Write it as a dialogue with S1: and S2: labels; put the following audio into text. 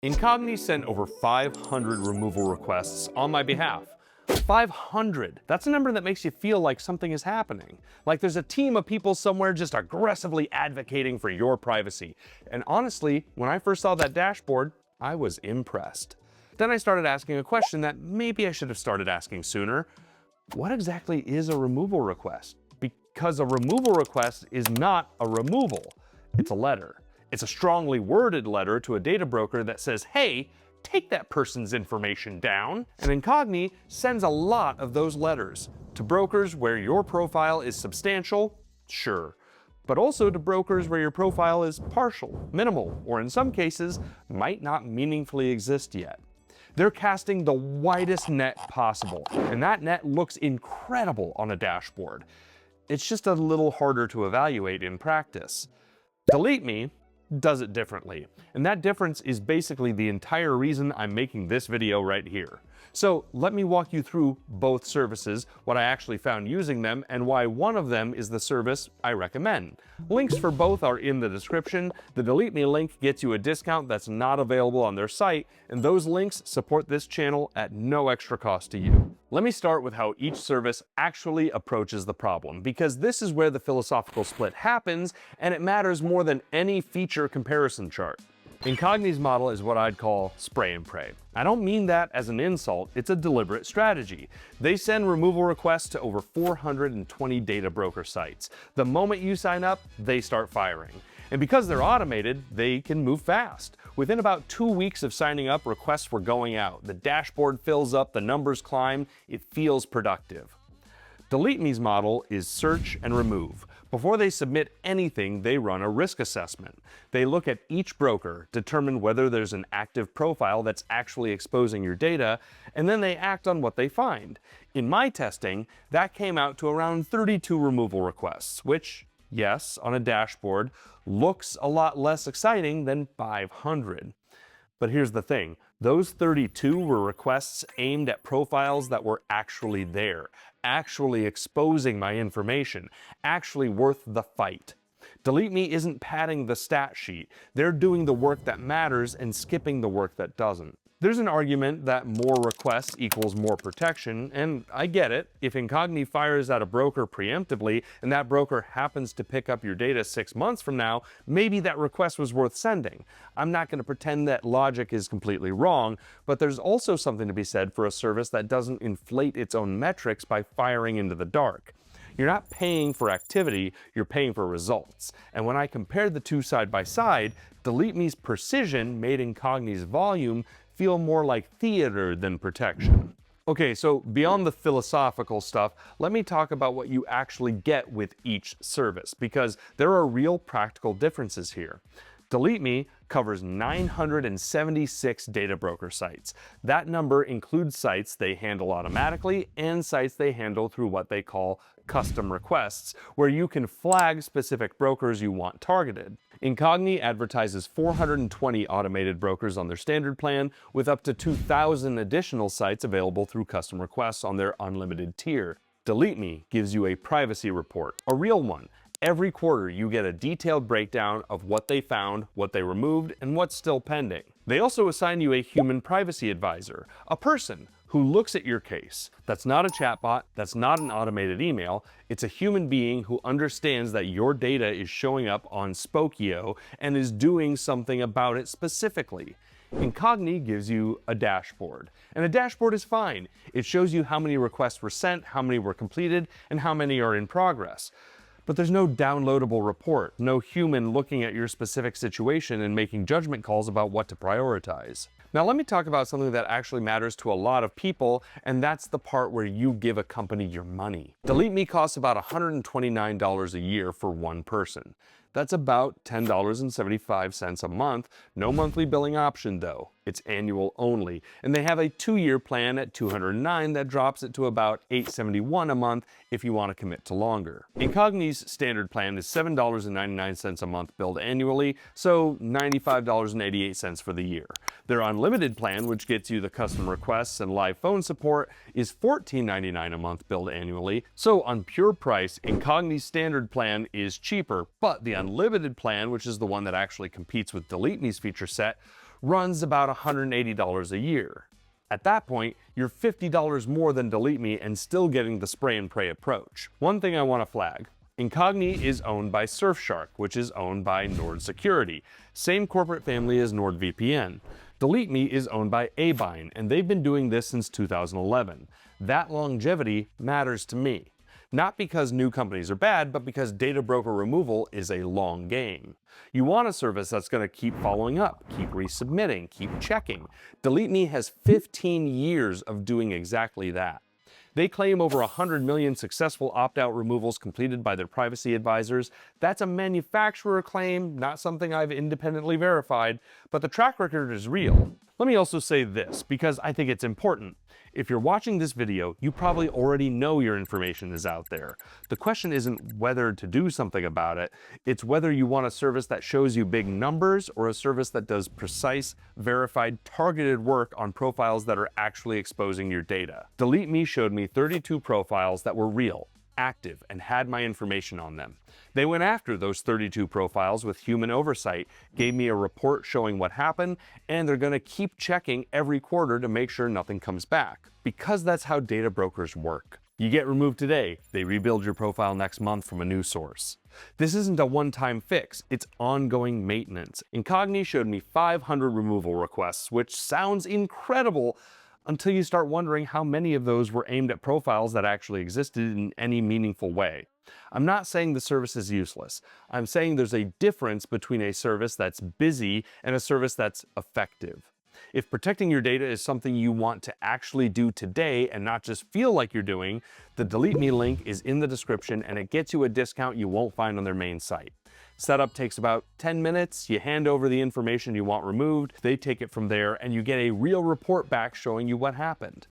S1: Incogni sent over 500 removal requests on my behalf. 500! That's a number that makes you feel like something is happening. Like there's a team of people somewhere just aggressively advocating for your privacy. And honestly, when I first saw that dashboard, I was impressed. Then I started asking a question that maybe I should have started asking sooner. What exactly is a removal request? Because a removal request is not a removal. It's a letter. It's a strongly worded letter to a data broker that says, hey, take that person's information down. And Incogni sends a lot of those letters to brokers where your profile is substantial, sure, but also to brokers where your profile is partial, minimal, or in some cases, might not meaningfully exist yet. They're casting the widest net possible, and that net looks incredible on a dashboard. It's just a little harder to evaluate in practice. DeleteMe does it differently, and that difference is basically the entire reason I'm making this video right here. So let me walk you through both services, what I actually found using them, and why one of them is the service I recommend. Links for both are in the description. The DeleteMe link gets you a discount that's not available on their site, and those links support this channel at no extra cost to you. Let me start with how each service actually approaches the problem, because this is where the philosophical split happens, and it matters more than any feature comparison chart. Incogni's model is what I'd call spray and pray. I don't mean that as an insult, it's a deliberate strategy. They send removal requests to over 420 data broker sites. The moment you sign up, they start firing. And because they're automated, they can move fast. Within about 2 weeks of signing up, requests were going out. The dashboard fills up, the numbers climb, it feels productive. DeleteMe's model is search and remove. Before they submit anything, they run a risk assessment. They look at each broker, determine whether there's an active profile that's actually exposing your data, and then they act on what they find. In my testing, that came out to around 32 removal requests, which, yes, on a dashboard, looks a lot less exciting than 500. But here's the thing, those 32 were requests aimed at profiles that were actually there, actually exposing my information, actually worth the fight. DeleteMe isn't padding the stat sheet, they're doing the work that matters and skipping the work that doesn't. There's an argument that more requests equals more protection, and I get it. If Incogni fires at a broker preemptively, and that broker happens to pick up your data 6 months from now, maybe that request was worth sending. I'm not going to pretend that logic is completely wrong, but there's also something to be said for a service that doesn't inflate its own metrics by firing into the dark. You're not paying for activity, you're paying for results. And when I compared the two side by side, DeleteMe's precision made Incogni's volume feel more like theater than protection. Okay, so beyond the philosophical stuff, let me talk about what you actually get with each service, because there are real practical differences here. DeleteMe covers 976 data broker sites. That number includes sites they handle automatically and sites they handle through what they call custom requests, where you can flag specific brokers you want targeted. Incogni advertises 420 automated brokers on their standard plan, with up to 2,000 additional sites available through custom requests on their unlimited tier. DeleteMe gives you a privacy report, a real one. Every quarter, you get a detailed breakdown of what they found, what they removed, and what's still pending. They also assign you a human privacy advisor, a person who looks at your case. That's not a chatbot, that's not an automated email, it's a human being who understands that your data is showing up on Spokio and is doing something about it specifically. Incogni gives you a dashboard, and a dashboard is fine. It shows you how many requests were sent, how many were completed, and how many are in progress. But there's no downloadable report, no human looking at your specific situation and making judgment calls about what to prioritize. Now let me talk about something that actually matters to a lot of people, and that's the part where you give a company your money. DeleteMe costs about $129 a year for one person. That's about $10.75 a month, no monthly billing option though. It's annual only, and they have a 2-year plan at $209 that drops it to about $871 a month if you want to commit to longer. Incogni's standard plan is $7.99 a month billed annually, so $95.88 for the year. Their unlimited plan, which gets you the custom requests and live phone support, is $14.99 a month billed annually, so on pure price, Incogni's standard plan is cheaper, but the unlimited plan, which is the one that actually competes with DeleteMe's feature set, runs about $180 a year. At that point, you're $50 more than DeleteMe and still getting the spray and pray approach. One thing I want to flag. Incogni is owned by Surfshark, which is owned by Nord Security, same corporate family as NordVPN. DeleteMe is owned by Abine, and they've been doing this since 2011. That longevity matters to me. Not because new companies are bad, but because data broker removal is a long game. You want a service that's going to keep following up, keep resubmitting, keep checking. DeleteMe has 15 years of doing exactly that. They claim over 100 million successful opt-out removals completed by their privacy advisors. That's a manufacturer claim, not something I've independently verified, but the track record is real. Let me also say this, because I think it's important. If you're watching this video, you probably already know your information is out there. The question isn't whether to do something about it, it's whether you want a service that shows you big numbers or a service that does precise, verified, targeted work on profiles that are actually exposing your data. DeleteMe showed me 32 profiles that were real, active, and had my information on them. They went after those 32 profiles with human oversight, gave me a report showing what happened, and they're going to keep checking every quarter to make sure nothing comes back. Because that's how data brokers work. You get removed today, they rebuild your profile next month from a new source. This isn't a one-time fix, it's ongoing maintenance. Incogni showed me 500 removal requests, which sounds incredible, until you start wondering how many of those were aimed at profiles that actually existed in any meaningful way. I'm not saying the service is useless. I'm saying there's a difference between a service that's busy and a service that's effective. If protecting your data is something you want to actually do today and not just feel like you're doing, the DeleteMe link is in the description and it gets you a discount you won't find on their main site. Setup takes about 10 minutes, you hand over the information you want removed, they take it from there, and you get a real report back showing you what happened.